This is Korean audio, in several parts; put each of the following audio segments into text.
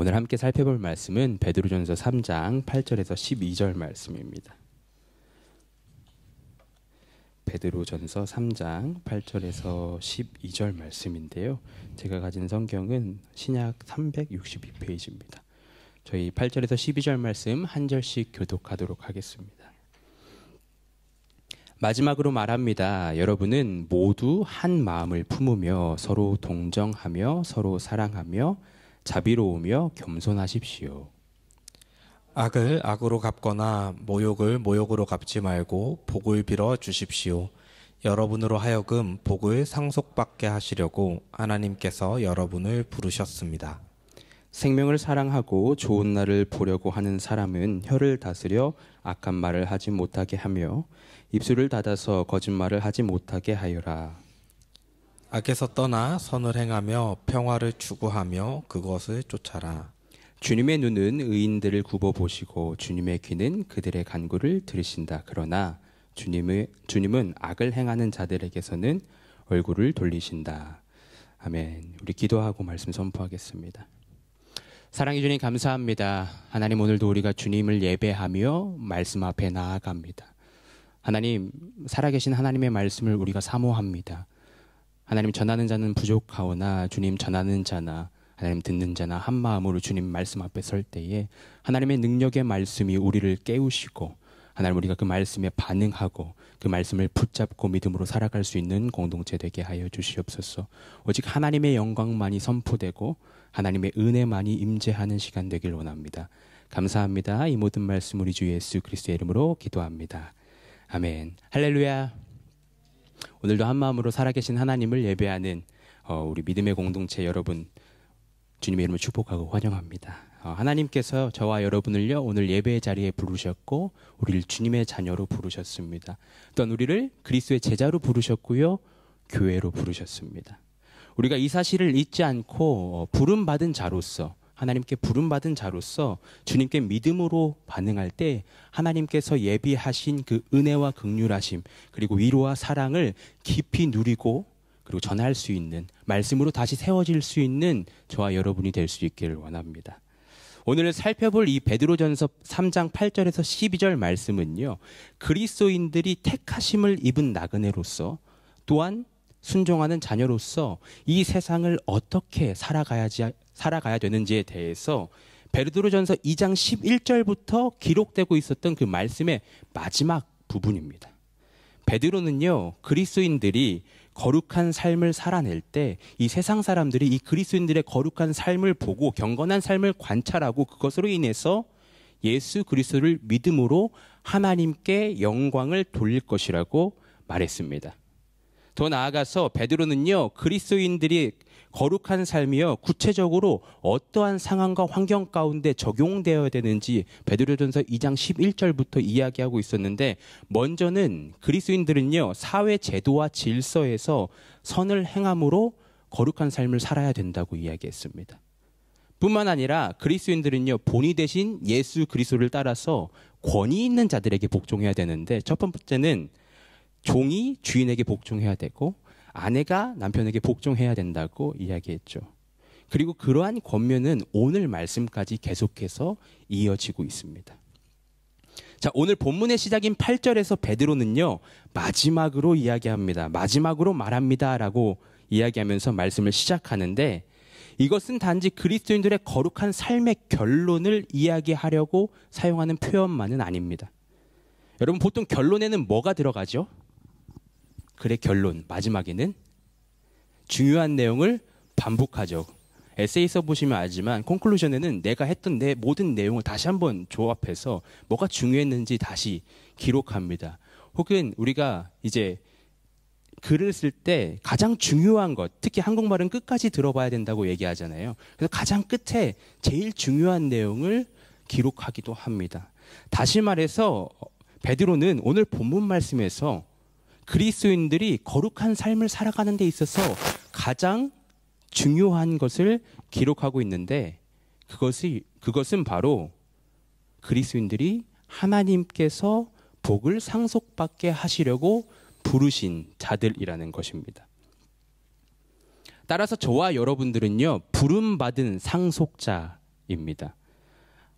오늘 함께 살펴볼 말씀은 베드로전서 3장 8절에서 12절 말씀입니다. 베드로전서 3장 8절에서 12절 말씀인데요. 제가 가진 성경은 신약 362페이지입니다. 저희 8절에서 12절 말씀 한 절씩 교독하도록 하겠습니다. 마지막으로 말합니다. 여러분은 모두 한 마음을 품으며 서로 동정하며 서로 사랑하며 자비로우며 겸손하십시오. 악을 악으로 갚거나 모욕을 모욕으로 갚지 말고 복을 빌어 주십시오. 여러분으로 하여금 복을 상속받게 하시려고 하나님께서 여러분을 부르셨습니다. 생명을 사랑하고 좋은 날을 보려고 하는 사람은 혀를 다스려 악한 말을 하지 못하게 하며 입술을 닫아서 거짓말을 하지 못하게 하여라. 악에서 떠나 선을 행하며 평화를 추구하며 그것을 쫓아라. 주님의 눈은 의인들을 굽어 보시고 주님의 귀는 그들의 간구를 들으신다. 그러나 주님은 악을 행하는 자들에게서는 얼굴을 돌리신다. 아멘. 우리 기도하고 말씀 선포하겠습니다. 사랑해 주님 감사합니다. 하나님, 오늘도 우리가 주님을 예배하며 말씀 앞에 나아갑니다. 하나님, 살아계신 하나님의 말씀을 우리가 사모합니다. 하나님, 전하는 자는 부족하오나 주님 전하는 자나 하나님 듣는 자나 한 마음으로 주님 말씀 앞에 설 때에 하나님의 능력의 말씀이 우리를 깨우시고 하나님, 우리가 그 말씀에 반응하고 그 말씀을 붙잡고 믿음으로 살아갈 수 있는 공동체 되게 하여 주시옵소서. 오직 하나님의 영광만이 선포되고 하나님의 은혜만이 임재하는 시간 되길 원합니다. 감사합니다. 이 모든 말씀 우리 주 예수 그리스도의 이름으로 기도합니다. 아멘. 할렐루야. 오늘도 한 마음으로 살아계신 하나님을 예배하는 우리 믿음의 공동체 여러분, 주님의 이름을 축복하고 환영합니다. 하나님께서 저와 여러분을요 오늘 예배의 자리에 부르셨고 우리를 주님의 자녀로 부르셨습니다. 또한 우리를 그리스도의 제자로 부르셨고요, 교회로 부르셨습니다. 우리가 이 사실을 잊지 않고 부름받은 자로서, 하나님께 부름받은 자로서 주님께 믿음으로 반응할 때 하나님께서 예비하신 그 은혜와 긍휼하심 그리고 위로와 사랑을 깊이 누리고 그리고 전할 수 있는, 말씀으로 다시 세워질 수 있는 저와 여러분이 될 수 있기를 원합니다. 오늘 살펴볼 이 베드로전서 3장 8절에서 12절 말씀은요, 그리스도인들이 택하심을 입은 나그네로서 또한 순종하는 자녀로서 이 세상을 어떻게 살아가야 되는지에 대해서 베드로전서 2장 11절부터 기록되고 있었던 그 말씀의 마지막 부분입니다. 베드로는요, 그리스도인들이 거룩한 삶을 살아낼 때 이 세상 사람들이 이 그리스도인들의 거룩한 삶을 보고 경건한 삶을 관찰하고 그것으로 인해서 예수 그리스도를 믿음으로 하나님께 영광을 돌릴 것이라고 말했습니다. 더 나아가서 베드로는요, 그리스도인들이 거룩한 삶이요 구체적으로 어떠한 상황과 환경 가운데 적용되어야 되는지 베드로전서 2장 11절부터 이야기하고 있었는데, 먼저는 그리스도인들은요 사회 제도와 질서에서 선을 행함으로 거룩한 삶을 살아야 된다고 이야기했습니다. 뿐만 아니라 그리스도인들은요 본이 대신 예수 그리스도를 따라서 권위 있는 자들에게 복종해야 되는데, 첫 번째는 종이 주인에게 복종해야 되고 아내가 남편에게 복종해야 된다고 이야기했죠. 그리고 그러한 권면은 오늘 말씀까지 계속해서 이어지고 있습니다. 자, 오늘 본문의 시작인 8절에서 베드로는요 마지막으로 이야기합니다. 마지막으로 말합니다 라고 이야기하면서 말씀을 시작하는데, 이것은 단지 그리스도인들의 거룩한 삶의 결론을 이야기하려고 사용하는 표현만은 아닙니다. 여러분, 보통 결론에는 뭐가 들어가죠? 그래, 결론, 마지막에는 중요한 내용을 반복하죠. 에세이 써보시면 알지만 콘클루전에는 내가 했던 내 모든 내용을 다시 한번 조합해서 뭐가 중요했는지 다시 기록합니다. 혹은 우리가 이제 글을 쓸 때 가장 중요한 것, 특히 한국말은 끝까지 들어봐야 된다고 얘기하잖아요. 그래서 가장 끝에 제일 중요한 내용을 기록하기도 합니다. 다시 말해서 베드로는 오늘 본문 말씀에서 그리스도인들이 거룩한 삶을 살아가는 데 있어서 가장 중요한 것을 기록하고 있는데, 그것은 바로 그리스도인들이 하나님께서 복을 상속받게 하시려고 부르신 자들이라는 것입니다. 따라서 저와 여러분들은요 부름받은 상속자 입니다.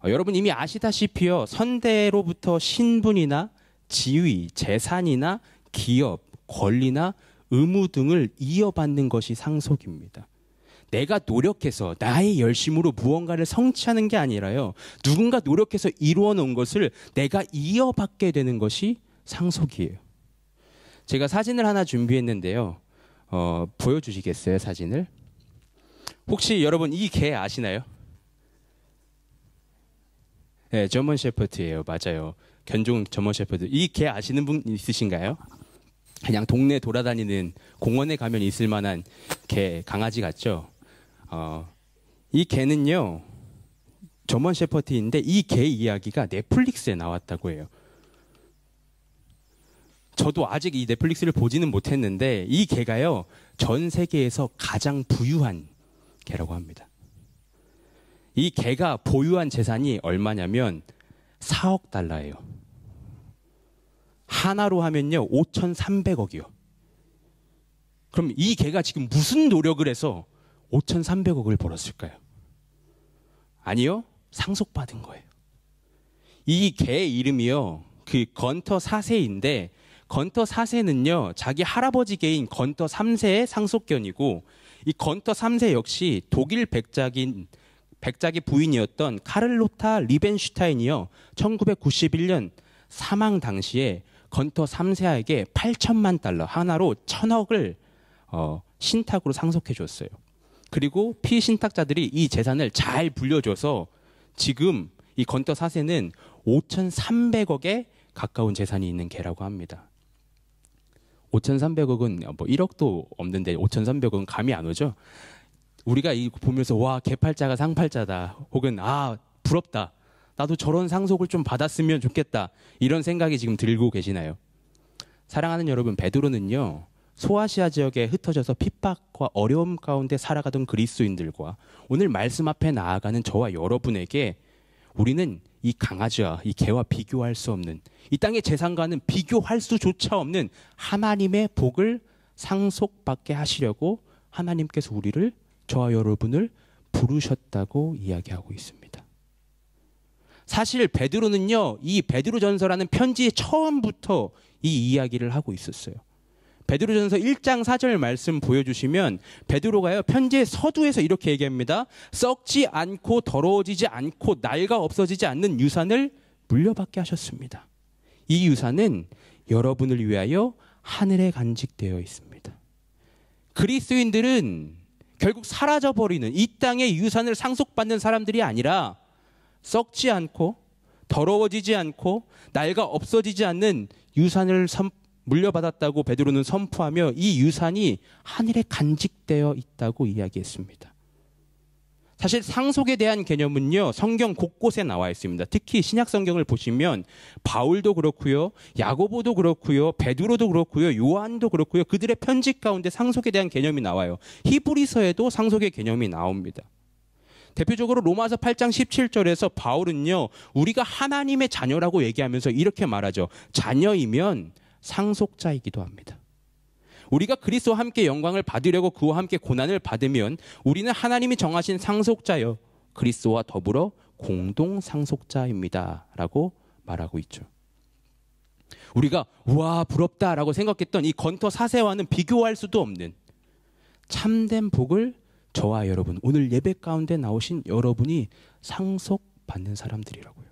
여러분 이미 아시다시피요. 선대로부터 신분이나 지위, 재산이나 기업, 권리나 의무 등을 이어받는 것이 상속입니다. 내가 노력해서 나의 열심으로 무언가를 성취하는 게 아니라요. 누군가 노력해서 이루어 놓은 것을 내가 이어받게 되는 것이 상속이에요. 제가 사진을 하나 준비했는데요. 보여주시겠어요, 사진을? 혹시 여러분 이 개 아시나요? 네, 저먼 셰퍼드예요. 맞아요. 견종 저먼 셰퍼드. 이 개 아시는 분 있으신가요? 그냥 동네 돌아다니는 공원에 가면 있을 만한 개, 강아지 같죠? 이 개는요, 저먼 셰퍼드인데 이 개 이야기가 넷플릭스에 나왔다고 해요. 저도 아직 이 넷플릭스를 보지는 못했는데 이 개가요, 전 세계에서 가장 부유한 개라고 합니다. 이 개가 보유한 재산이 얼마냐면 4억 달러예요. 하나로 하면요 5,300억이요. 그럼 이 개가 지금 무슨 노력을 해서 5,300억을 벌었을까요? 아니요, 상속받은 거예요. 이 개 이름이요, 그 건터 4세인데 건터 4세는요 자기 할아버지 개인 건터 3세의 상속견이고, 이 건터 3세 역시 독일 백작의 부인이었던 카를로타 리벤슈타인이요 1991년 사망 당시에 건터 3세에게 8천만 달러, 하나로 1,000억을 신탁으로 상속해 줬어요. 그리고 피신탁자들이 이 재산을 잘 불려줘서 지금 이 건터 4세는 5,300억에 가까운 재산이 있는 개라고 합니다. 5,300억은 뭐 1억도 없는데 5,300억은 감이 안 오죠? 우리가 이거 보면서 와, 개팔자가 상팔자다, 혹은 아, 부럽다, 나도 저런 상속을 좀 받았으면 좋겠다, 이런 생각이 지금 들고 계시나요? 사랑하는 여러분, 베드로는요 소아시아 지역에 흩어져서 핍박과 어려움 가운데 살아가던 그리스도인들과 오늘 말씀 앞에 나아가는 저와 여러분에게 우리는 이 강아지와 이 개와 비교할 수 없는, 이 땅의 재산과는 비교할 수조차 없는 하나님의 복을 상속받게 하시려고 하나님께서 우리를, 저와 여러분을 부르셨다고 이야기하고 있습니다. 사실 베드로는요, 이 베드로전서라는 편지의 처음부터 이 이야기를 하고 있었어요. 베드로전서 1장 4절 말씀 보여주시면 베드로가요 편지의 서두에서 이렇게 얘기합니다. 썩지 않고 더러워지지 않고 낡아 없어지지 않는 유산을 물려받게 하셨습니다. 이 유산은 여러분을 위하여 하늘에 간직되어 있습니다. 그리스도인들은 결국 사라져버리는 이 땅의 유산을 상속받는 사람들이 아니라 썩지 않고 더러워지지 않고 낡아 없어지지 않는 유산을 물려받았다고 베드로는 선포하며 이 유산이 하늘에 간직되어 있다고 이야기했습니다. 사실 상속에 대한 개념은요 성경 곳곳에 나와 있습니다. 특히 신약 성경을 보시면 바울도 그렇고요, 야고보도 그렇고요, 베드로도 그렇고요, 요한도 그렇고요, 그들의 편지 가운데 상속에 대한 개념이 나와요. 히브리서에도 상속의 개념이 나옵니다. 대표적으로 로마서 8장 17절에서 바울은요 우리가 하나님의 자녀라고 얘기하면서 이렇게 말하죠. 자녀이면 상속자이기도 합니다. 우리가 그리스도와 함께 영광을 받으려고 그와 함께 고난을 받으면 우리는 하나님이 정하신 상속자여 그리스도와 더불어 공동 상속자입니다 라고 말하고 있죠. 우리가 우와 부럽다라고 생각했던 이 건터 4세와는 비교할 수도 없는 참된 복을 저와 여러분, 오늘 예배 가운데 나오신 여러분이 상속받는 사람들이라고요.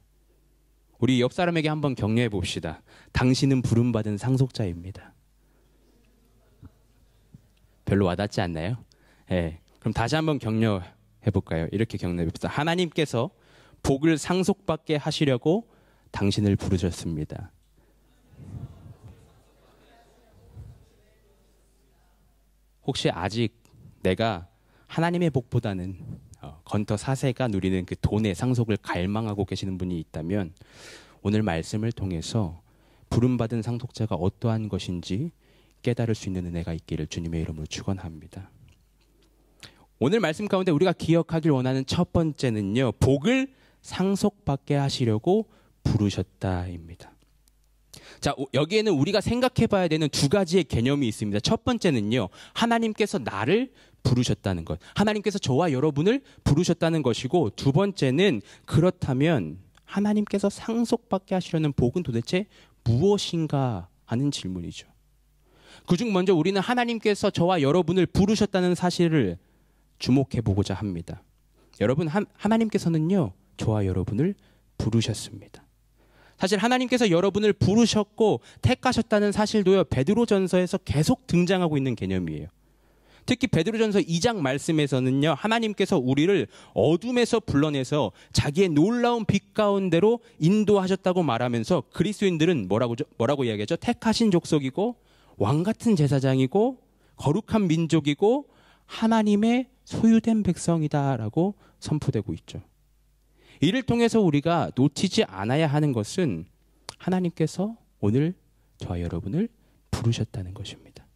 우리 옆 사람에게 한번 격려해 봅시다. 당신은 부름받은 상속자입니다. 별로 와닿지 않나요? 네. 그럼 다시 한번 격려해 볼까요? 이렇게 격려해 봅시다. 하나님께서 복을 상속받게 하시려고 당신을 부르셨습니다. 혹시 아직 내가 하나님의 복보다는 건터 4세가 누리는 그 돈의 상속을 갈망하고 계시는 분이 있다면 오늘 말씀을 통해서 부름받은 상속자가 어떠한 것인지 깨달을 수 있는 은혜가 있기를 주님의 이름으로 축원합니다. 오늘 말씀 가운데 우리가 기억하길 원하는 첫 번째는요, 복을 상속받게 하시려고 부르셨다입니다. 자, 여기에는 우리가 생각해 봐야 되는 두 가지의 개념이 있습니다. 첫 번째는요, 하나님께서 나를 부르셨다는 것. 하나님께서 저와 여러분을 부르셨다는 것이고, 두 번째는 그렇다면 하나님께서 상속받게 하시려는 복은 도대체 무엇인가 하는 질문이죠. 그중 먼저 우리는 하나님께서 저와 여러분을 부르셨다는 사실을 주목해 보고자 합니다. 여러분, 하나님께서는요, 저와 여러분을 부르셨습니다. 사실 하나님께서 여러분을 부르셨고 택하셨다는 사실도요, 베드로전서에서 계속 등장하고 있는 개념이에요. 특히 베드로전서 2장 말씀에서는요, 하나님께서 우리를 어둠에서 불러내서 자기의 놀라운 빛 가운데로 인도하셨다고 말하면서 그리스도인들은 뭐라고 이야기하죠? 택하신 족속이고 왕같은 제사장이고 거룩한 민족이고 하나님의 소유된 백성이다라고 선포되고 있죠. 이를 통해서 우리가 놓치지 않아야 하는 것은 하나님께서 오늘 저와 여러분을 부르셨다는 것입니다.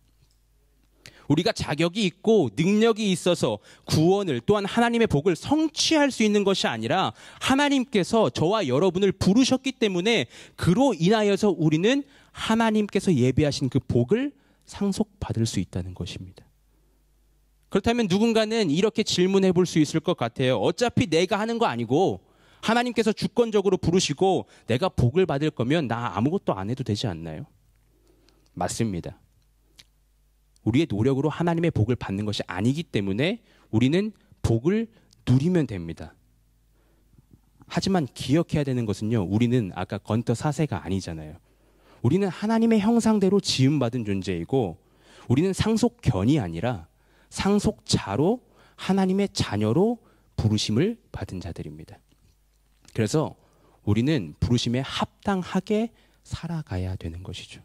우리가 자격이 있고 능력이 있어서 구원을 또한 하나님의 복을 성취할 수 있는 것이 아니라 하나님께서 저와 여러분을 부르셨기 때문에 그로 인하여서 우리는 하나님께서 예비하신 그 복을 상속받을 수 있다는 것입니다. 그렇다면 누군가는 이렇게 질문해 볼 수 있을 것 같아요. 어차피 내가 하는 거 아니고 하나님께서 주권적으로 부르시고 내가 복을 받을 거면 나 아무것도 안 해도 되지 않나요? 맞습니다. 우리의 노력으로 하나님의 복을 받는 것이 아니기 때문에 우리는 복을 누리면 됩니다. 하지만 기억해야 되는 것은요, 우리는 아까 건터 4세가 아니잖아요. 우리는 하나님의 형상대로 지음받은 존재이고 우리는 상속견이 아니라 상속자로 하나님의 자녀로 부르심을 받은 자들입니다. 그래서 우리는 부르심에 합당하게 살아가야 되는 것이죠.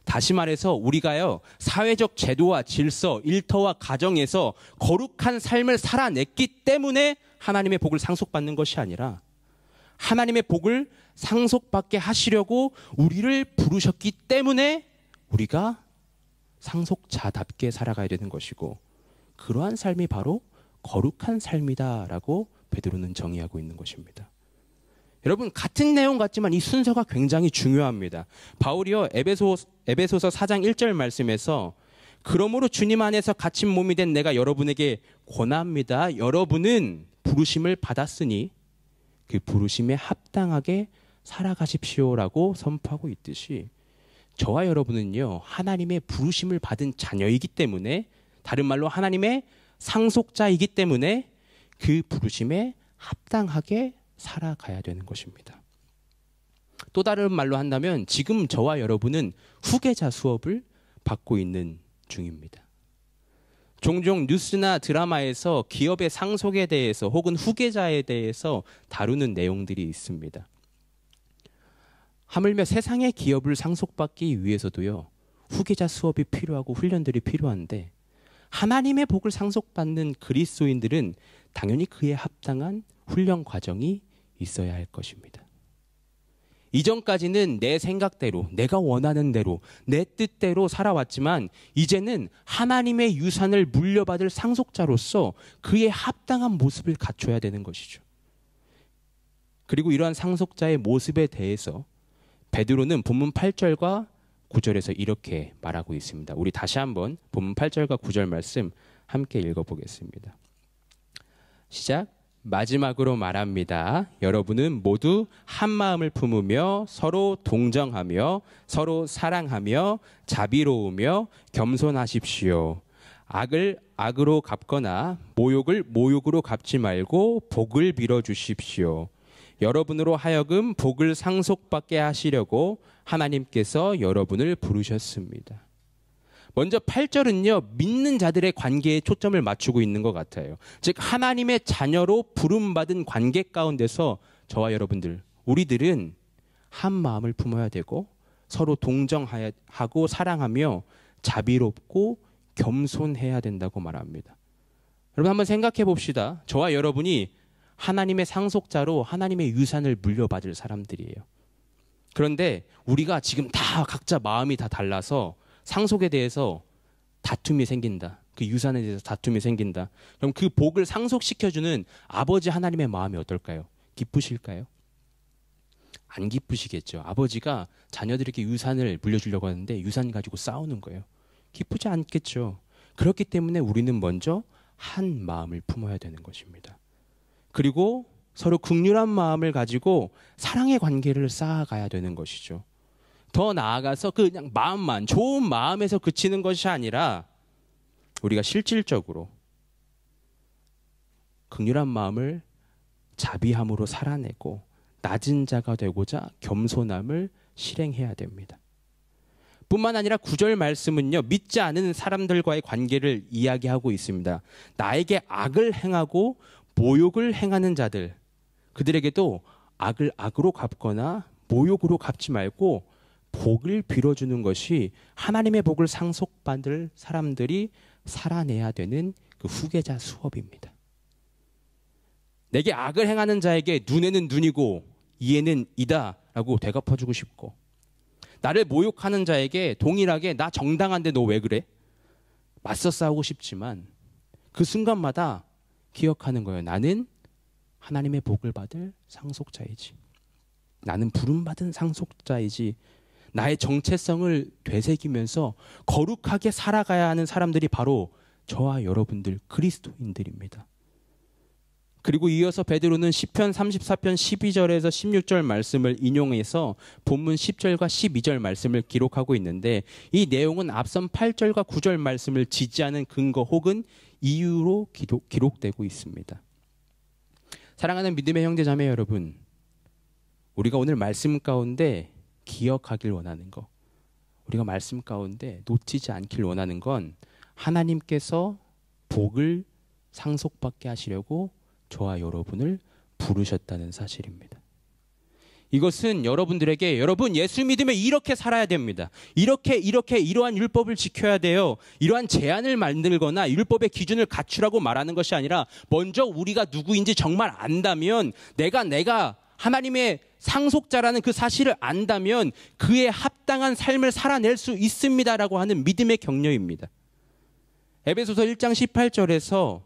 다시 말해서 우리가요, 사회적 제도와 질서, 일터와 가정에서 거룩한 삶을 살아냈기 때문에 하나님의 복을 상속받는 것이 아니라 하나님의 복을 상속받게 하시려고 우리를 부르셨기 때문에 우리가 상속자답게 살아가야 되는 것이고, 그러한 삶이 바로 거룩한 삶이다라고 베드로는 정의하고 있는 것입니다. 여러분, 같은 내용 같지만 이 순서가 굉장히 중요합니다. 바울이요, 에베소서 4장 1절 말씀에서 그러므로 주님 안에서 갇힌 몸이 된 내가 여러분에게 권합니다. 여러분은 부르심을 받았으니 그 부르심에 합당하게 살아가십시오라고 선포하고 있듯이 저와 여러분은요, 하나님의 부르심을 받은 자녀이기 때문에, 다른 말로 하나님의 상속자이기 때문에 그 부르심에 합당하게 살아가야 되는 것입니다. 또 다른 말로 한다면 지금 저와 여러분은 후계자 수업을 받고 있는 중입니다. 종종 뉴스나 드라마에서 기업의 상속에 대해서 혹은 후계자에 대해서 다루는 내용들이 있습니다. 하물며 세상의 기업을 상속받기 위해서도요, 후계자 수업이 필요하고 훈련들이 필요한데 하나님의 복을 상속받는 그리스도인들은 당연히 그에 합당한 훈련 과정이 있어야 할 것입니다. 이전까지는 내 생각대로, 내가 원하는 대로, 내 뜻대로 살아왔지만 이제는 하나님의 유산을 물려받을 상속자로서 그에 합당한 모습을 갖춰야 되는 것이죠. 그리고 이러한 상속자의 모습에 대해서 베드로는 본문 8절과 9절에서 이렇게 말하고 있습니다. 우리 다시 한번 본문 8절과 9절 말씀 함께 읽어보겠습니다. 시작. 마지막으로 말합니다. 여러분은 모두 한 마음을 품으며 서로 동정하며 서로 사랑하며 자비로우며 겸손하십시오. 악을 악으로 갚거나 모욕을 모욕으로 갚지 말고 복을 빌어주십시오. 여러분으로 하여금 복을 상속받게 하시려고 하나님께서 여러분을 부르셨습니다. 먼저 8절은요, 믿는 자들의 관계에 초점을 맞추고 있는 것 같아요. 즉 하나님의 자녀로 부름받은 관계 가운데서 저와 여러분들, 우리들은 한 마음을 품어야 되고 서로 동정하고 사랑하며 자비롭고 겸손해야 된다고 말합니다. 여러분 한번 생각해 봅시다. 저와 여러분이 하나님의 상속자로 하나님의 유산을 물려받을 사람들이에요. 그런데 우리가 지금 다 각자 마음이 다 달라서 상속에 대해서 다툼이 생긴다. 그 유산에 대해서 다툼이 생긴다. 그럼 그 복을 상속시켜주는 아버지 하나님의 마음이 어떨까요? 기쁘실까요? 안 기쁘시겠죠. 아버지가 자녀들에게 유산을 물려주려고 하는데 유산 가지고 싸우는 거예요. 기쁘지 않겠죠. 그렇기 때문에 우리는 먼저 한 마음을 품어야 되는 것입니다. 그리고 서로 긍휼한 마음을 가지고 사랑의 관계를 쌓아가야 되는 것이죠. 더 나아가서 그냥 마음만, 좋은 마음에서 그치는 것이 아니라 우리가 실질적으로 긍휼한 마음을 자비함으로 살아내고 낮은 자가 되고자 겸손함을 실행해야 됩니다. 뿐만 아니라 9절 말씀은요, 믿지 않은 사람들과의 관계를 이야기하고 있습니다. 나에게 악을 행하고 모욕을 행하는 자들, 그들에게도 악을 악으로 갚거나 모욕으로 갚지 말고 복을 빌어주는 것이 하나님의 복을 상속받을 사람들이 살아내야 되는 그 후계자 수업입니다. 내게 악을 행하는 자에게 눈에는 눈이고 이에는 이다 라고 되갚아주고 싶고, 나를 모욕하는 자에게 동일하게 나 정당한데 너 왜 그래? 맞서 싸우고 싶지만 그 순간마다 기억하는 거예요. 나는 하나님의 복을 받을 상속자이지. 나는 부름받은 상속자이지. 나의 정체성을 되새기면서 거룩하게 살아가야 하는 사람들이 바로 저와 여러분들 그리스도인들입니다. 그리고 이어서 베드로는 시편 34편 12절에서 16절 말씀을 인용해서 본문 10절과 12절 말씀을 기록하고 있는데, 이 내용은 앞선 8절과 9절 말씀을 지지하는 근거 혹은 이유로 기록되고 있습니다. 사랑하는 믿음의 형제 자매 여러분, 우리가 오늘 말씀 가운데 기억하길 원하는 것, 우리가 말씀 가운데 놓치지 않길 원하는 건 하나님께서 복을 상속받게 하시려고 저와 여러분을 부르셨다는 사실입니다. 이것은 여러분들에게 여러분 예수 믿으면 이렇게 살아야 됩니다. 이렇게 이러한 율법을 지켜야 돼요. 이러한 제한을 만들거나 율법의 기준을 갖추라고 말하는 것이 아니라, 먼저 우리가 누구인지 정말 안다면, 내가 하나님의 상속자라는 그 사실을 안다면 그에 합당한 삶을 살아낼 수 있습니다라고 하는 믿음의 격려입니다. 에베소서 1장 18절에서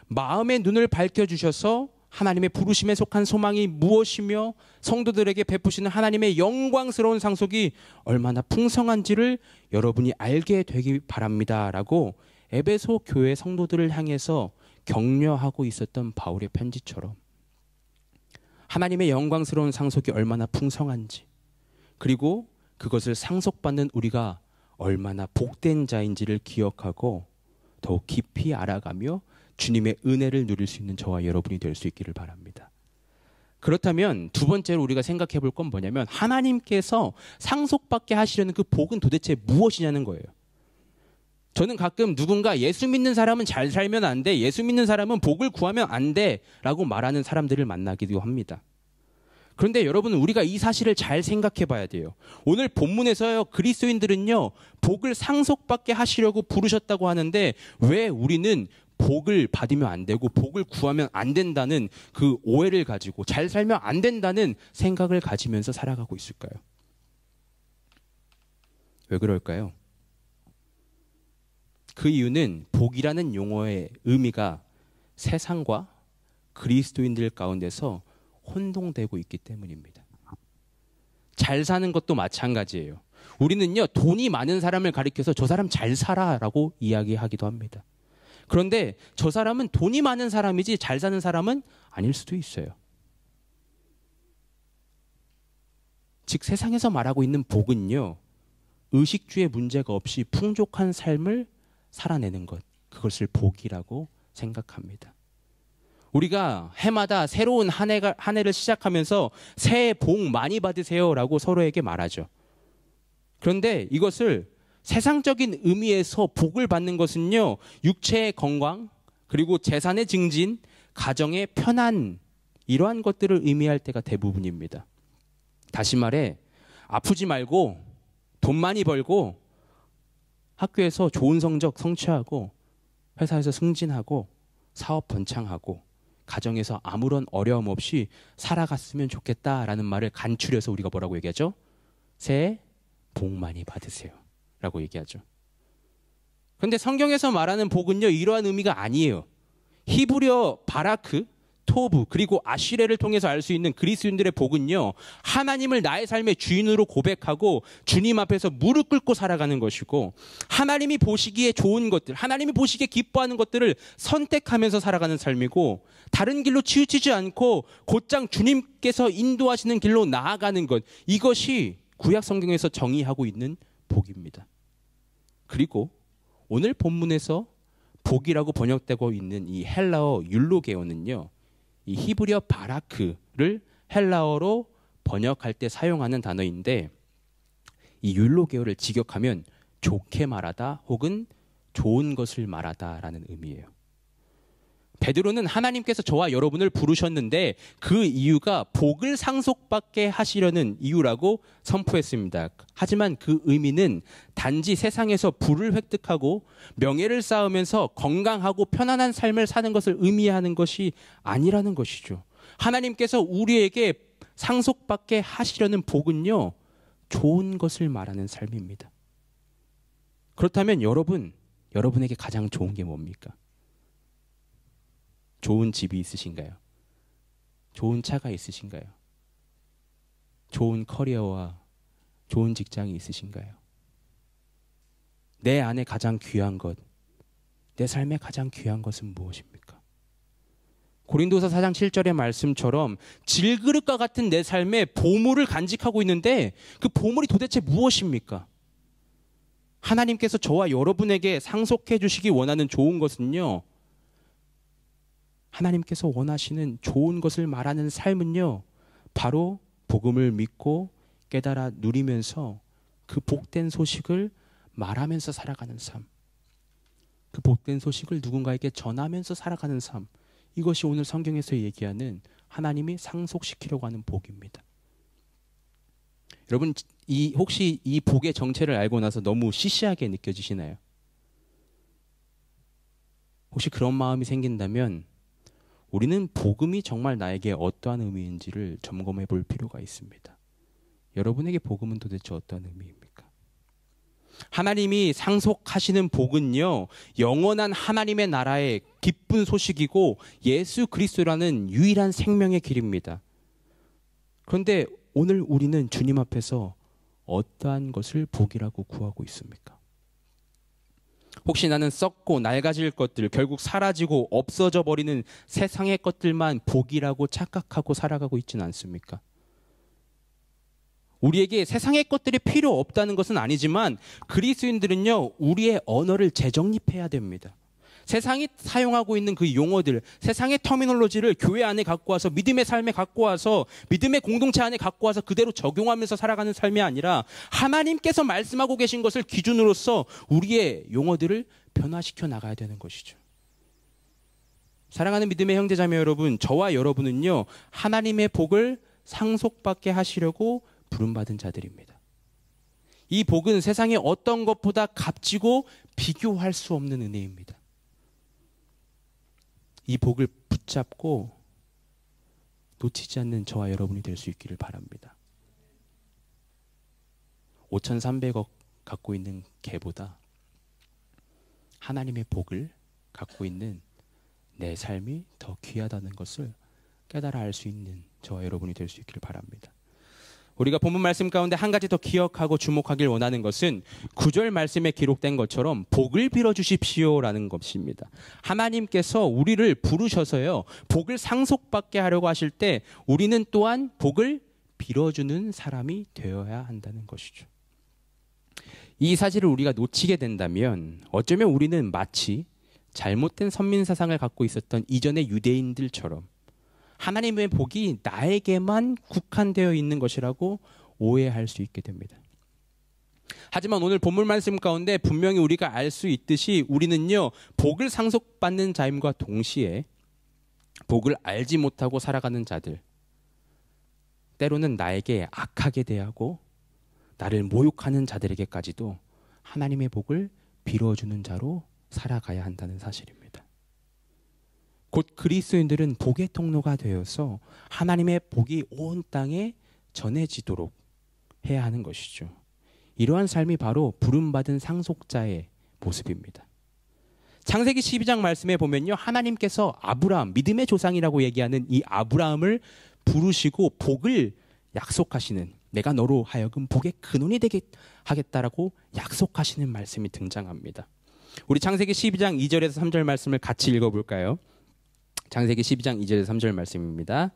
마음의 눈을 밝혀주셔서 하나님의 부르심에 속한 소망이 무엇이며 성도들에게 베푸시는 하나님의 영광스러운 상속이 얼마나 풍성한지를 여러분이 알게 되기 바랍니다 라고 에베소 교회 성도들을 향해서 격려하고 있었던 바울의 편지처럼, 하나님의 영광스러운 상속이 얼마나 풍성한지, 그리고 그것을 상속받는 우리가 얼마나 복된 자인지를 기억하고 더욱 깊이 알아가며 주님의 은혜를 누릴 수 있는 저와 여러분이 될 수 있기를 바랍니다. 그렇다면 두 번째로 우리가 생각해 볼 건 뭐냐면, 하나님께서 상속받게 하시려는 그 복은 도대체 무엇이냐는 거예요. 저는 가끔 누군가 예수 믿는 사람은 잘 살면 안 돼, 예수 믿는 사람은 복을 구하면 안 돼 라고 말하는 사람들을 만나기도 합니다. 그런데 여러분, 우리가 이 사실을 잘 생각해 봐야 돼요. 오늘 본문에서요, 그리스도인들은요 복을 상속받게 하시려고 부르셨다고 하는데, 왜 우리는 복을 받으면 안 되고 복을 구하면 안 된다는 그 오해를 가지고 잘 살면 안 된다는 생각을 가지면서 살아가고 있을까요? 왜 그럴까요? 그 이유는 복이라는 용어의 의미가 세상과 그리스도인들 가운데서 혼동되고 있기 때문입니다. 잘 사는 것도 마찬가지예요. 우리는요, 돈이 많은 사람을 가리켜서 저 사람 잘 살아라고 이야기하기도 합니다. 그런데 저 사람은 돈이 많은 사람이지 잘 사는 사람은 아닐 수도 있어요. 즉 세상에서 말하고 있는 복은요, 의식주의 문제가 없이 풍족한 삶을 살아내는 것, 그것을 복이라고 생각합니다. 우리가 해마다 새로운 한 해를 시작하면서 새해 복 많이 받으세요라고 서로에게 말하죠. 그런데 이것을 세상적인 의미에서 복을 받는 것은요, 육체의 건강, 그리고 재산의 증진, 가정의 편안, 이러한 것들을 의미할 때가 대부분입니다. 다시 말해, 아프지 말고 돈 많이 벌고 학교에서 좋은 성적 성취하고 회사에서 승진하고 사업 번창하고 가정에서 아무런 어려움 없이 살아갔으면 좋겠다라는 말을 간추려서 우리가 뭐라고 얘기하죠? 새해 복 많이 받으세요 라고 얘기하죠. 그런데 성경에서 말하는 복은요, 이러한 의미가 아니에요. 히브리어 바라크, 토브 그리고 아시레를 통해서 알 수 있는 그리스도인들의 복은요, 하나님을 나의 삶의 주인으로 고백하고 주님 앞에서 무릎 꿇고 살아가는 것이고, 하나님이 보시기에 좋은 것들, 하나님이 보시기에 기뻐하는 것들을 선택하면서 살아가는 삶이고, 다른 길로 치우치지 않고 곧장 주님께서 인도하시는 길로 나아가는 것, 이것이 구약 성경에서 정의하고 있는 복입니다. 그리고 오늘 본문에서 복이라고 번역되고 있는 이 헬라어 율로게오는요, 이 히브리어 바라크를 헬라어로 번역할 때 사용하는 단어인데, 이 율로게오를 직역하면 좋게 말하다 혹은 좋은 것을 말하다라는 의미예요. 베드로는 하나님께서 저와 여러분을 부르셨는데 그 이유가 복을 상속받게 하시려는 이유라고 선포했습니다. 하지만 그 의미는 단지 세상에서 부를 획득하고 명예를 쌓으면서 건강하고 편안한 삶을 사는 것을 의미하는 것이 아니라는 것이죠. 하나님께서 우리에게 상속받게 하시려는 복은요, 좋은 것을 말하는 삶입니다. 그렇다면 여러분에게 가장 좋은 게 뭡니까? 좋은 집이 있으신가요? 좋은 차가 있으신가요? 좋은 커리어와 좋은 직장이 있으신가요? 내 안에 가장 귀한 것, 내 삶에 가장 귀한 것은 무엇입니까? 고린도서 4장 7절의 말씀처럼 질그릇과 같은 내 삶에 보물을 간직하고 있는데 그 보물이 도대체 무엇입니까? 하나님께서 저와 여러분에게 상속해 주시기 원하는 좋은 것은요, 하나님께서 원하시는 좋은 것을 말하는 삶은요, 바로 복음을 믿고 깨달아 누리면서 그 복된 소식을 말하면서 살아가는 삶, 그 복된 소식을 누군가에게 전하면서 살아가는 삶, 이것이 오늘 성경에서 얘기하는 하나님이 상속시키려고 하는 복입니다. 여러분, 혹시 이 복의 정체를 알고 나서 너무 시시하게 느껴지시나요? 혹시 그런 마음이 생긴다면 우리는 복음이 정말 나에게 어떠한 의미인지를 점검해 볼 필요가 있습니다. 여러분에게 복음은 도대체 어떠한 의미입니까? 하나님이 상속하시는 복은요, 영원한 하나님의 나라의 기쁜 소식이고 예수 그리스도라는 유일한 생명의 길입니다. 그런데 오늘 우리는 주님 앞에서 어떠한 것을 복이라고 구하고 있습니까? 혹시 나는 썩고 낡아질 것들, 결국 사라지고 없어져 버리는 세상의 것들만 복이라고 착각하고 살아가고 있지는 않습니까? 우리에게 세상의 것들이 필요 없다는 것은 아니지만 그리스도인들은요, 우리의 언어를 재정립해야 됩니다. 세상이 사용하고 있는 그 용어들, 세상의 터미놀로지를 교회 안에 갖고 와서 믿음의 삶에 갖고 와서 믿음의 공동체 안에 갖고 와서 그대로 적용하면서 살아가는 삶이 아니라 하나님께서 말씀하고 계신 것을 기준으로서 우리의 용어들을 변화시켜 나가야 되는 것이죠. 사랑하는 믿음의 형제자매 여러분, 저와 여러분은요, 하나님의 복을 상속받게 하시려고 부름받은 자들입니다. 이 복은 세상의 어떤 것보다 값지고 비교할 수 없는 은혜입니다. 이 복을 붙잡고 놓치지 않는 저와 여러분이 될 수 있기를 바랍니다. 5,300억 갖고 있는 개보다 하나님의 복을 갖고 있는 내 삶이 더 귀하다는 것을 깨달아 알 수 있는 저와 여러분이 될 수 있기를 바랍니다. 우리가 본문 말씀 가운데 한 가지 더 기억하고 주목하길 원하는 것은 9절 말씀에 기록된 것처럼 복을 빌어주십시오라는 것입니다. 하나님께서 우리를 부르셔서요, 복을 상속받게 하려고 하실 때 우리는 또한 복을 빌어주는 사람이 되어야 한다는 것이죠. 이 사실을 우리가 놓치게 된다면 어쩌면 우리는 마치 잘못된 선민사상을 갖고 있었던 이전의 유대인들처럼 하나님의 복이 나에게만 국한되어 있는 것이라고 오해할 수 있게 됩니다. 하지만 오늘 본문 말씀 가운데 분명히 우리가 알 수 있듯이 우리는요, 복을 상속받는 자임과 동시에 복을 알지 못하고 살아가는 자들, 때로는 나에게 악하게 대하고 나를 모욕하는 자들에게까지도 하나님의 복을 빌어주는 자로 살아가야 한다는 사실입니다. 곧 그리스도인들은 복의 통로가 되어서 하나님의 복이 온 땅에 전해지도록 해야 하는 것이죠. 이러한 삶이 바로 부름받은 상속자의 모습입니다. 창세기 12장 말씀에 보면요, 하나님께서 아브라함, 믿음의 조상이라고 얘기하는 이 아브라함을 부르시고 복을 약속하시는, 내가 너로 하여금 복의 근원이 되게 하겠다라고 약속하시는 말씀이 등장합니다. 우리 창세기 12장 2절에서 3절 말씀을 같이 읽어볼까요? 창세기 12장 2절에서 3절 말씀입니다.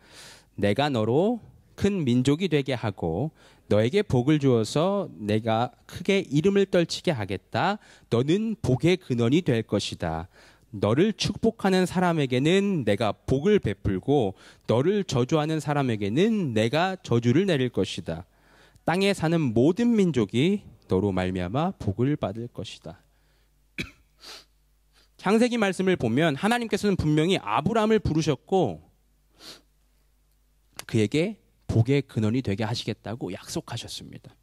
내가 너로 큰 민족이 되게 하고 너에게 복을 주어서 내가 크게 이름을 떨치게 하겠다. 너는 복의 근원이 될 것이다. 너를 축복하는 사람에게는 내가 복을 베풀고 너를 저주하는 사람에게는 내가 저주를 내릴 것이다. 땅에 사는 모든 민족이 너로 말미암아 복을 받을 것이다. 창세기 말씀을 보면 하나님께서는 분명히 아브라함을 부르셨고 그에게 복의 근원이 되게 하시겠다고 약속하셨습니다.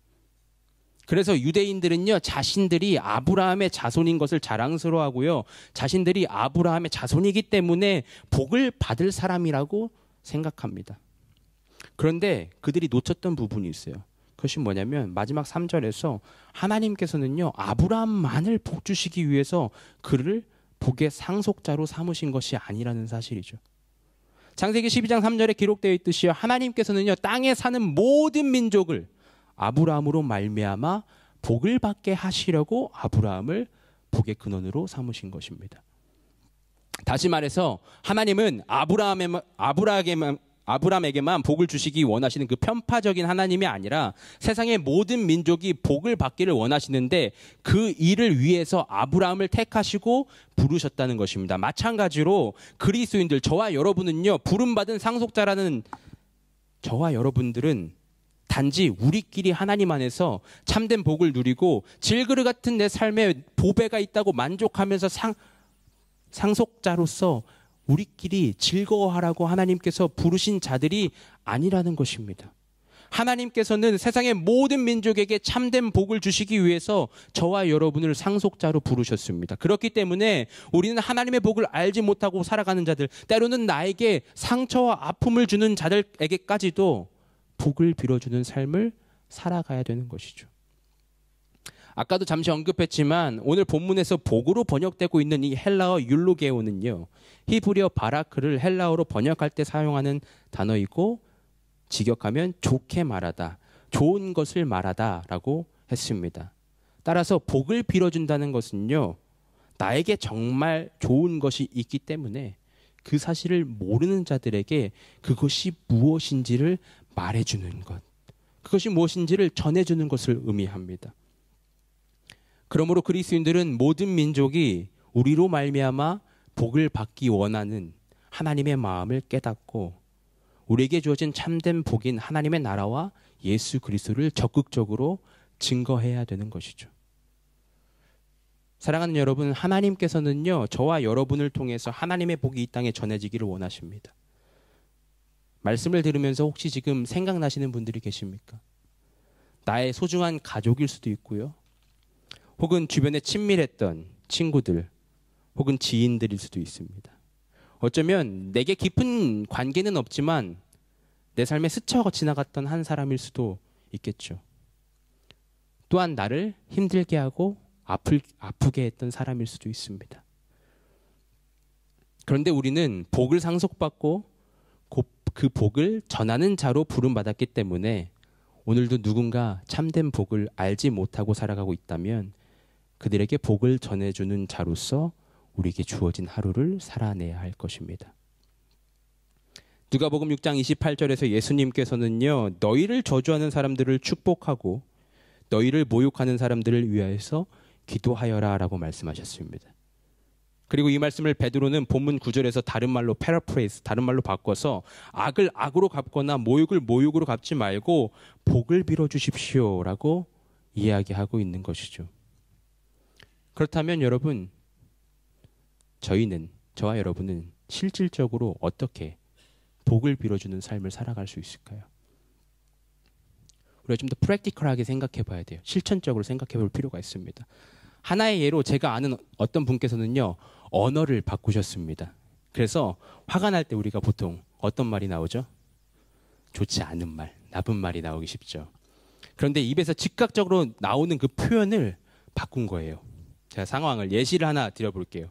그래서 유대인들은요, 자신들이 아브라함의 자손인 것을 자랑스러워하고요, 자신들이 아브라함의 자손이기 때문에 복을 받을 사람이라고 생각합니다. 그런데 그들이 놓쳤던 부분이 있어요. 그것이 뭐냐면 마지막 3절에서 하나님께서는요, 아브라함만을 복 주시기 위해서 그를 복의 상속자로 삼으신 것이 아니라는 사실이죠. 창세기 12장 3절에 기록되어 있듯이요, 하나님께서는요, 땅에 사는 모든 민족을 아브라함으로 말미암아 복을 받게 하시려고 아브라함을 복의 근원으로 삼으신 것입니다. 다시 말해서 하나님은 아브라함에게만 복을 주시기 원하시는 그 편파적인 하나님이 아니라 세상의 모든 민족이 복을 받기를 원하시는데 그 일을 위해서 아브라함을 택하시고 부르셨다는 것입니다. 마찬가지로 그리스도인들, 저와 여러분은요, 부름받은 상속자라는 저와 여러분들은 단지 우리끼리 하나님 안에서 참된 복을 누리고 질그릇 같은 내 삶에 보배가 있다고 만족하면서 상속자로서 우리끼리 즐거워하라고 하나님께서 부르신 자들이 아니라는 것입니다. 하나님께서는 세상의 모든 민족에게 참된 복을 주시기 위해서 저와 여러분을 상속자로 부르셨습니다. 그렇기 때문에 우리는 하나님의 복을 알지 못하고 살아가는 자들, 때로는 나에게 상처와 아픔을 주는 자들에게까지도 복을 빌어주는 삶을 살아가야 되는 것이죠. 아까도 잠시 언급했지만 오늘 본문에서 복으로 번역되고 있는 이 헬라어 율로게오는요, 히브리어 바라크를 헬라어로 번역할 때 사용하는 단어이고 직역하면 좋게 말하다, 좋은 것을 말하다 라고 했습니다. 따라서 복을 빌어준다는 것은요, 나에게 정말 좋은 것이 있기 때문에 그 사실을 모르는 자들에게 그것이 무엇인지를 말해주는 것, 그것이 무엇인지를 전해주는 것을 의미합니다. 그러므로 그리스도인들은 모든 민족이 우리로 말미암아 복을 받기 원하는 하나님의 마음을 깨닫고 우리에게 주어진 참된 복인 하나님의 나라와 예수 그리스도를 적극적으로 증거해야 되는 것이죠. 사랑하는 여러분, 하나님께서는요, 저와 여러분을 통해서 하나님의 복이 이 땅에 전해지기를 원하십니다. 말씀을 들으면서 혹시 지금 생각나시는 분들이 계십니까? 나의 소중한 가족일 수도 있고요, 혹은 주변에 친밀했던 친구들, 혹은 지인들일 수도 있습니다. 어쩌면 내게 깊은 관계는 없지만 내 삶에 스쳐 지나갔던 한 사람일 수도 있겠죠. 또한 나를 힘들게 하고 아프게 했던 사람일 수도 있습니다. 그런데 우리는 복을 상속받고 그 복을 전하는 자로 부름받았기 때문에 오늘도 누군가 참된 복을 알지 못하고 살아가고 있다면 그들에게 복을 전해주는 자로서 우리에게 주어진 하루를 살아내야 할 것입니다. 누가복음 6장 28절에서 예수님께서는요, 너희를 저주하는 사람들을 축복하고 너희를 모욕하는 사람들을 위하여서 기도하여라 라고 말씀하셨습니다. 그리고 이 말씀을 베드로는 본문 9절에서 다른 말로 패러프레이스, 다른 말로 바꿔서 악을 악으로 갚거나 모욕을 모욕으로 갚지 말고 복을 빌어주십시오 라고 이야기하고 있는 것이죠. 그렇다면 여러분, 저와 여러분은 실질적으로 어떻게 복을 빌어주는 삶을 살아갈 수 있을까요? 우리가 좀 더 프랙티컬하게 생각해 봐야 돼요. 실천적으로 생각해 볼 필요가 있습니다. 하나의 예로 제가 아는 어떤 분께서는요, 언어를 바꾸셨습니다. 그래서 화가 날 때 우리가 보통 어떤 말이 나오죠? 좋지 않은 말, 나쁜 말이 나오기 쉽죠. 그런데 입에서 즉각적으로 나오는 그 표현을 바꾼 거예요. 제가 상황을 예시를 하나 드려볼게요.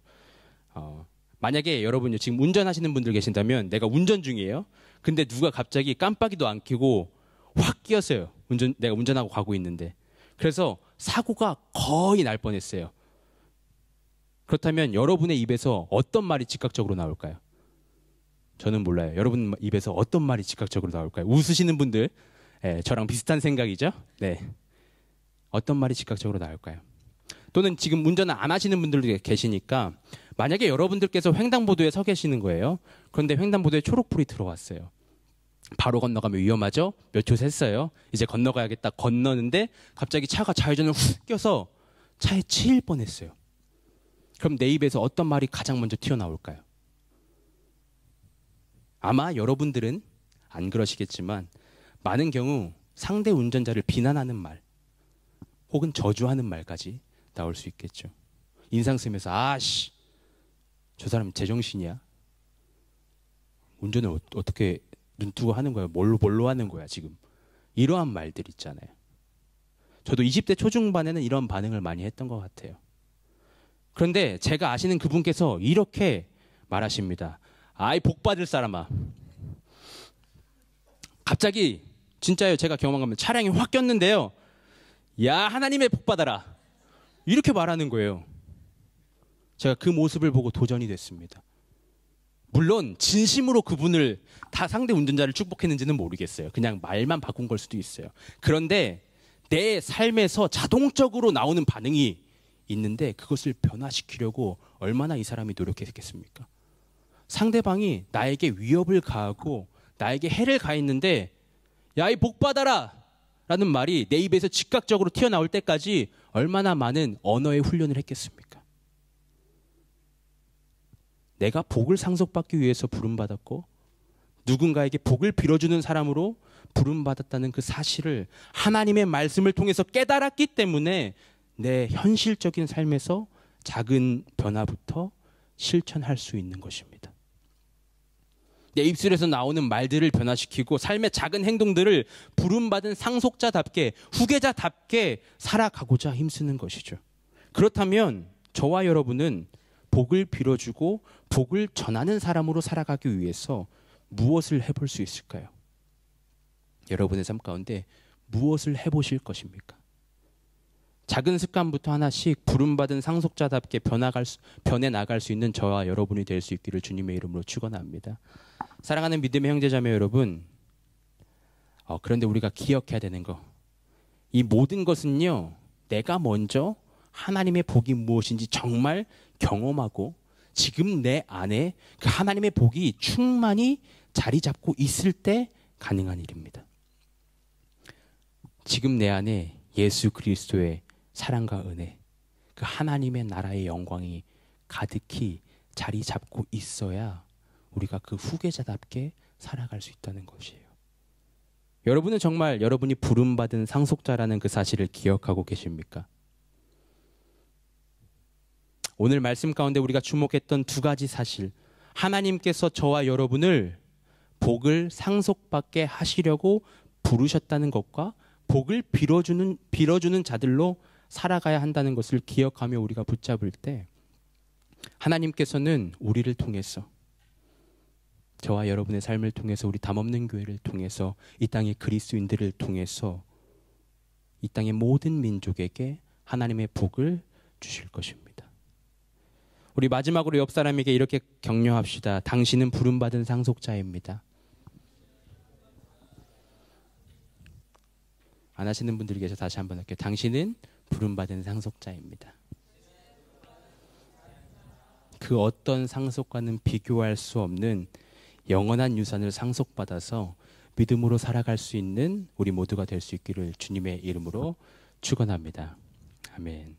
만약에 여러분요 지금 운전하시는 분들 계신다면 내가 운전 중이에요. 근데 누가 갑자기 깜빡이도 안 켜고 확 끼었어요. 내가 운전하고 가고 있는데. 그래서 사고가 거의 날 뻔했어요. 그렇다면 여러분의 입에서 어떤 말이 즉각적으로 나올까요? 저는 몰라요. 여러분 입에서 어떤 말이 즉각적으로 나올까요? 웃으시는 분들, 저랑 비슷한 생각이죠? 네. 어떤 말이 즉각적으로 나올까요? 또는 지금 운전을 안 하시는 분들도 계시니까 만약에 여러분들께서 횡단보도에 서 계시는 거예요. 그런데 횡단보도에 초록불이 들어왔어요. 바로 건너가면 위험하죠? 몇 초 샜어요. 이제 건너가야겠다. 건너는데 갑자기 차가 좌회전을 훅 껴서 차에 치일 뻔했어요. 그럼 내 입에서 어떤 말이 가장 먼저 튀어나올까요? 아마 여러분들은 안 그러시겠지만 많은 경우 상대 운전자를 비난하는 말 혹은 저주하는 말까지 나올 수 있겠죠. 인상 쓰면서 아씨 저 사람 제정신이야? 운전을 어떻게 눈 뜨고 하는 거야? 뭘로 하는 거야 지금? 이러한 말들 있잖아요. 저도 20대 초중반에는 이런 반응을 많이 했던 것 같아요. 그런데 제가 아시는 그분께서 이렇게 말하십니다. 아이 복 받을 사람아. 갑자기 진짜요. 제가 경험한 겁니다. 차량이 확 꼈는데요. 야 하나님의 복 받아라. 이렇게 말하는 거예요. 제가 그 모습을 보고 도전이 됐습니다. 물론 진심으로 그분을 다 상대 운전자를 축복했는지는 모르겠어요. 그냥 말만 바꾼 걸 수도 있어요. 그런데 내 삶에서 자동적으로 나오는 반응이 있는데 그것을 변화시키려고 얼마나 이 사람이 노력했겠습니까? 상대방이 나에게 위협을 가하고 나에게 해를 가했는데 야 이 복 받아라 라는 말이 내 입에서 즉각적으로 튀어나올 때까지 얼마나 많은 언어의 훈련을 했겠습니까? 내가 복을 상속받기 위해서 부름받았고 누군가에게 복을 빌어주는 사람으로 부름받았다는 그 사실을 하나님의 말씀을 통해서 깨달았기 때문에 내 현실적인 삶에서 작은 변화부터 실천할 수 있는 것입니다. 내 입술에서 나오는 말들을 변화시키고 삶의 작은 행동들을 부름받은 상속자답게 후계자답게 살아가고자 힘쓰는 것이죠. 그렇다면 저와 여러분은 복을 빌어주고 복을 전하는 사람으로 살아가기 위해서 무엇을 해볼 수 있을까요? 여러분의 삶 가운데 무엇을 해보실 것입니까? 작은 습관부터 하나씩 부름받은 상속자답게 변해나갈 수 있는 저와 여러분이 될 수 있기를 주님의 이름으로 축원합니다. 사랑하는 믿음의 형제자매 여러분, 그런데 우리가 기억해야 되는 거, 이 모든 것은요, 내가 먼저 하나님의 복이 무엇인지 정말 경험하고 지금 내 안에 그 하나님의 복이 충만히 자리 잡고 있을 때 가능한 일입니다. 지금 내 안에 예수 그리스도의 사랑과 은혜, 그 하나님의 나라의 영광이 가득히 자리 잡고 있어야 우리가 그 후계자답게 살아갈 수 있다는 것이에요. 여러분은 정말 여러분이 부름받은 상속자라는 그 사실을 기억하고 계십니까? 오늘 말씀 가운데 우리가 주목했던 두 가지 사실, 하나님께서 저와 여러분을 복을 상속받게 하시려고 부르셨다는 것과 복을 빌어주는 자들로 살아가야 한다는 것을 기억하며 우리가 붙잡을 때 하나님께서는 우리를 통해서, 저와 여러분의 삶을 통해서, 우리 담없는 교회를 통해서, 이 땅의 그리스도인들을 통해서 이 땅의 모든 민족에게 하나님의 복을 주실 것입니다. 우리 마지막으로 옆 사람에게 이렇게 격려합시다. 당신은 부름받은 상속자입니다. 안 하시는 분들이 계셔 다시 한번 할게요. 당신은 부름받은 상속자입니다. 그 어떤 상속과는 비교할 수 없는 영원한 유산을 상속받아서 믿음으로 살아갈 수 있는 우리 모두가 될 수 있기를 주님의 이름으로 축원합니다. 아멘.